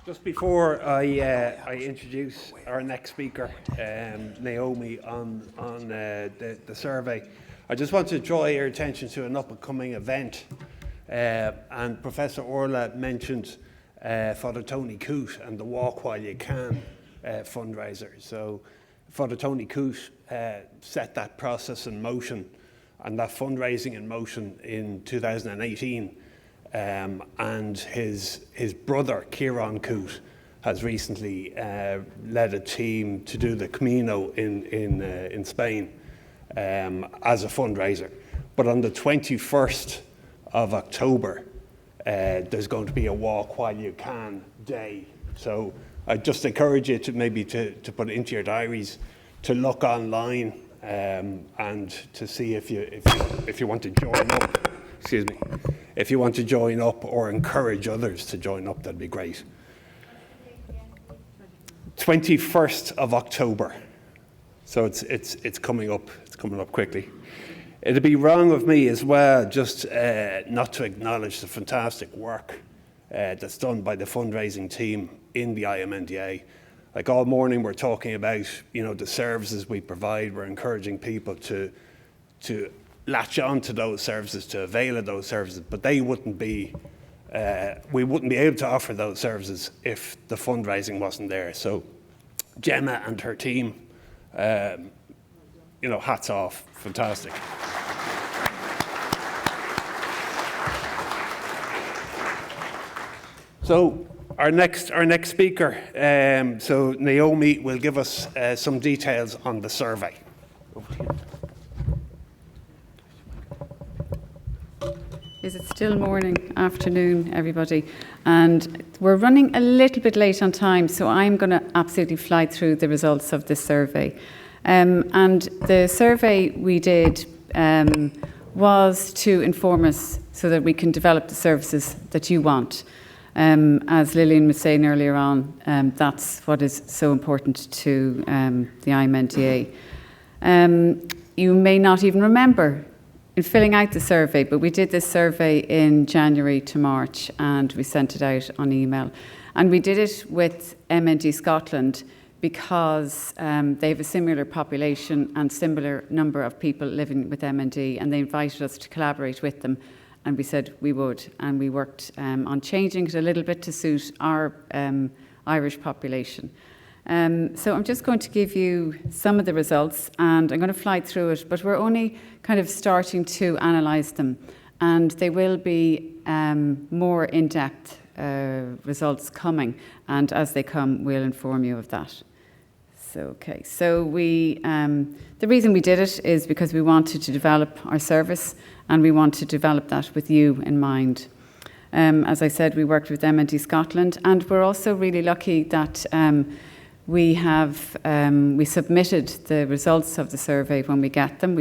Just before I introduce our next speaker, Naomi, on the survey, I just want to draw your attention to an up-and-coming event. And Professor Orla mentioned Father Tony Coote and the Walk While You Can fundraiser. So Father Tony Coote set that process in motion and that fundraising in motion in 2018. And his brother, Kieran Coote, has recently led a team to do the Camino in Spain as a fundraiser. But on the 21st of October, there's going to be a Walk While You Can day. So I just encourage you to maybe to put it into your diaries, to look online and to see if you want to join up. Excuse me. If you want to join up or encourage others to join up, that'd be great. 21st of October. So it's coming up. It's coming up quickly. It'd be wrong of me as well just not to acknowledge the fantastic work that's done by the fundraising team in the IMNDA. Like all morning, we're talking about the services we provide. We're encouraging people to latch on to those services, to avail of those services, but we wouldn't be able to offer those services if the fundraising wasn't there. So Gemma and her team, hats off, fantastic. So our next speaker, so Naomi will give us some details on the survey. Over to you. Is it still morning, afternoon, everybody? And we're running a little bit late on time, so I'm going to absolutely fly through the results of this survey. And the survey we did was to inform us so that we can develop the services that you want. As Lillian was saying earlier on, that's what is so important to the IMNDA. You may not even remember in filling out the survey, but we did this survey in January to March and we sent it out on email. And we did it with MND Scotland because they have a similar population and similar number of people living with MND, and they invited us to collaborate with them, and we said we would. And we worked on changing it a little bit to suit our Irish population. So I'm just going to give you some of the results and I'm going to fly through it, but we're only kind of starting to analyse them, and they will be more in-depth results coming, and as they come we'll inform you of that. So the reason we did it is because we wanted to develop our service and we want to develop that with you in mind. As I said, we worked with MND Scotland, and we're also really lucky that we submitted the results of the survey when we get them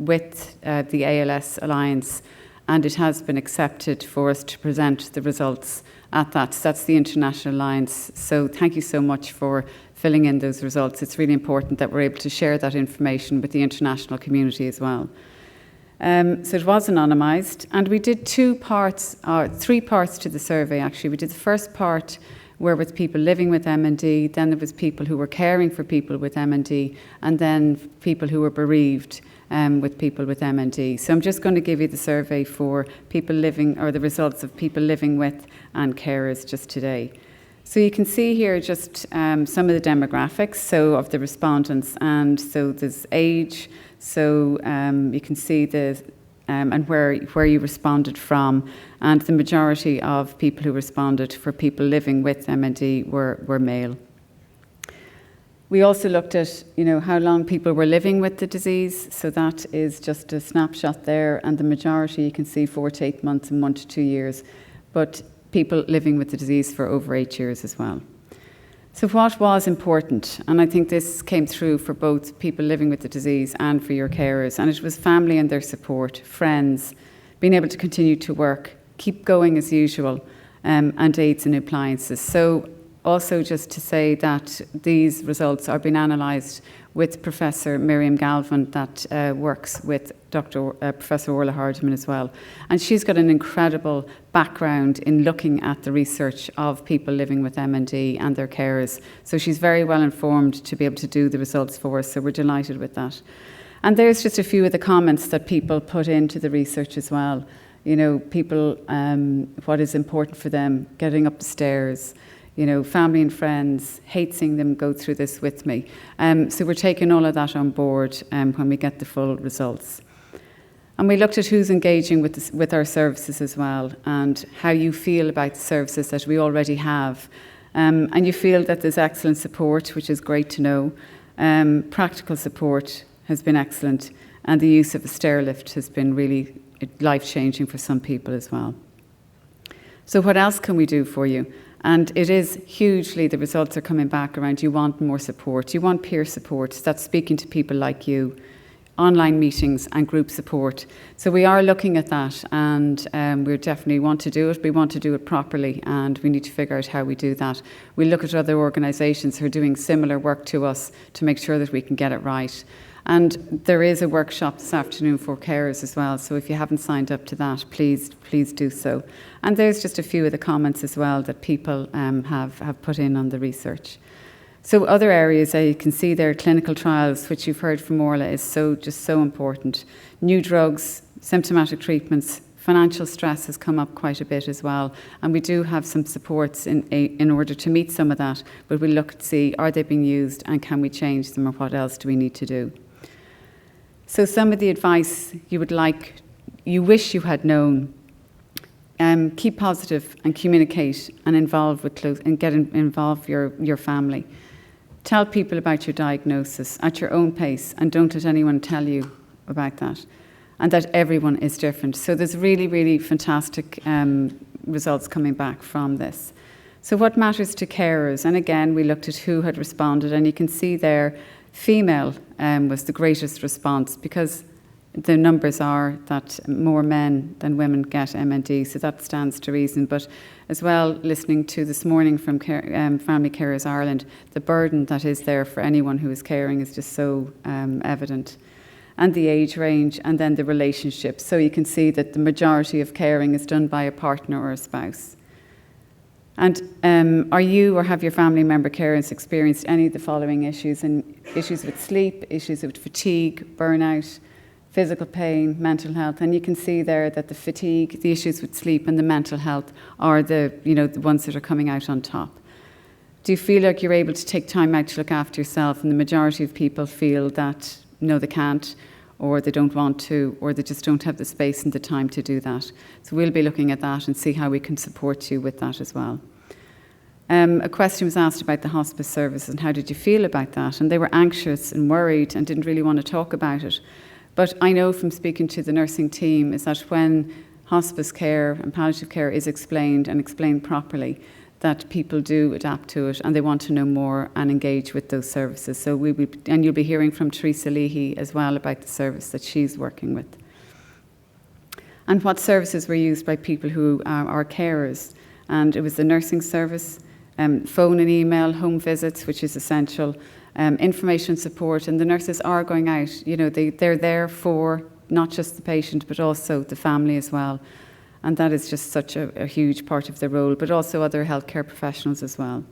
with the ALS Alliance, and it has been accepted for us to present the results at that. So that's the International Alliance. So thank you so much for filling in those results. It's really important that we're able to share that information with the international community as well. So it was anonymised, and we did 3 parts to the survey actually. We did the first part were with people living with MND, then there was people who were caring for people with MND, and then people who were bereaved with people with MND. So I'm just going to give you the survey for people living, or the results of people living with and carers just today. So you can see here just some of the demographics of the respondents, and so there's age, so you can see the and where you responded from, and the majority of people who responded for people living with MND were male. We also looked at how long people were living with the disease, so that is just a snapshot there, and the majority you can see 4 to 8 months and 1 to 2 years, but people living with the disease for over 8 years as well. So what was important, and I think this came through for both people living with the disease and for your carers, and it was family and their support, friends, being able to continue to work, keep going as usual, and aids and appliances. So also just to say that these results are being analysed with Professor Miriam Galvin that works with Professor Orla Hardiman as well. And she's got an incredible background in looking at the research of people living with MND and their carers. So she's very well informed to be able to do the results for us, so we're delighted with that. And there's just a few of the comments that people put into the research as well. You know, people, what is important for them, getting up the stairs, you know, family and friends, hate seeing them go through this with me. So we're taking all of that on board when we get the full results. And we looked at who's engaging with our services as well, and how you feel about the services that we already have. And you feel that there's excellent support, which is great to know. Practical support has been excellent, and the use of a stair lift has been really life-changing for some people as well. So what else can we do for you? And it is hugely, the results are coming back around, you want more support, you want peer support, that's speaking to people like you, online meetings and group support. So we are looking at that, and we definitely want to do it. We want to do it properly, and we need to figure out how we do that. We look at other organisations who are doing similar work to us to make sure that we can get it right. And there is a workshop this afternoon for carers as well, so if you haven't signed up to that, please do so. And there's just a few of the comments as well that people have put in on the research. So other areas, you can see there, clinical trials, which you've heard from Orla, is just so important. New drugs, symptomatic treatments, financial stress has come up quite a bit as well, and we do have some supports in order to meet some of that, but we look to see, are they being used and can we change them, or what else do we need to do? So some of the advice you wish you had known, keep positive and communicate and involve your family. Tell people about your diagnosis at your own pace, and don't let anyone tell you about that, and that everyone is different. So there's really, really fantastic results coming back from this. So what matters to carers? And again, we looked at who had responded, and you can see there, female was the greatest response, because the numbers are that more men than women get MND, so that stands to reason. But as well, listening to this morning from Family Carers Ireland, the burden that is there for anyone who is caring is just so evident. And the age range, and then the relationships. So you can see that the majority of caring is done by a partner or a spouse. And are you or have your family member carers experienced any of the following issues? And issues with sleep, issues with fatigue, burnout, physical pain, mental health. And you can see there that the fatigue, the issues with sleep and the mental health are the ones that are coming out on top. Do you feel like you're able to take time out to look after yourself? And the majority of people feel that no, they can't, or they don't want to, or they just don't have the space and the time to do that. So we'll be looking at that and see how we can support you with that as well. A question was asked about the hospice service and how did you feel about that? And they were anxious and worried and didn't really want to talk about it. But I know from speaking to the nursing team is that when hospice care and palliative care is explained and explained properly, that people do adapt to it and they want to know more and engage with those services. So and you'll be hearing from Teresa Leahy as well about the service that she's working with. And what services were used by people who are carers. And it was the nursing service, phone and email, home visits, which is essential, information support, and the nurses are going out. They're there for not just the patient, but also the family as well. And that is just such a huge part of their role, but also other healthcare professionals as well.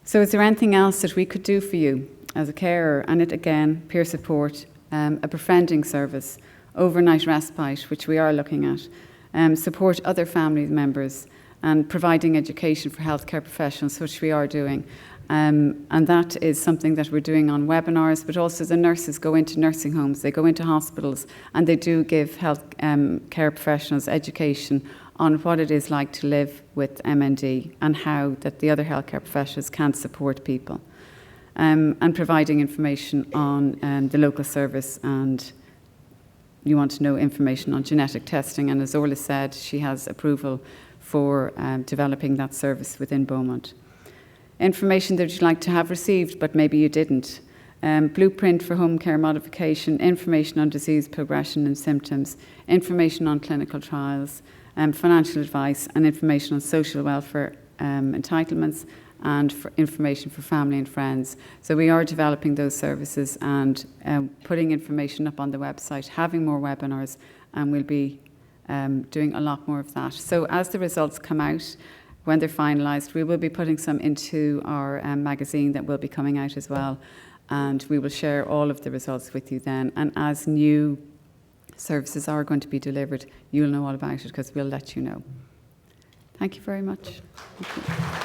So is there anything else that we could do for you as a carer? And it again, peer support, a befriending service, overnight respite, which we are looking at, support other family members, and providing education for healthcare professionals, which we are doing. And that is something that we're doing on webinars, but also the nurses go into nursing homes, they go into hospitals, and they do give health care professionals education on what it is like to live with MND and how that the other healthcare professionals can support people. And providing information on the local service, and you want to know information on genetic testing. And as Orla said, she has approval for developing that service within Beaumont. Information that you'd like to have received, but maybe you didn't. Blueprint for home care modification, information on disease progression and symptoms, information on clinical trials, financial advice, and information on social welfare entitlements, and for information for family and friends. So we are developing those services and putting information up on the website, having more webinars, and we'll be doing a lot more of that. So as the results come out, when they're finalised, we will be putting some into our magazine that will be coming out as well, and we will share all of the results with you then. And as new services are going to be delivered, you'll know all about it because we'll let you know. Thank you very much. Thank you.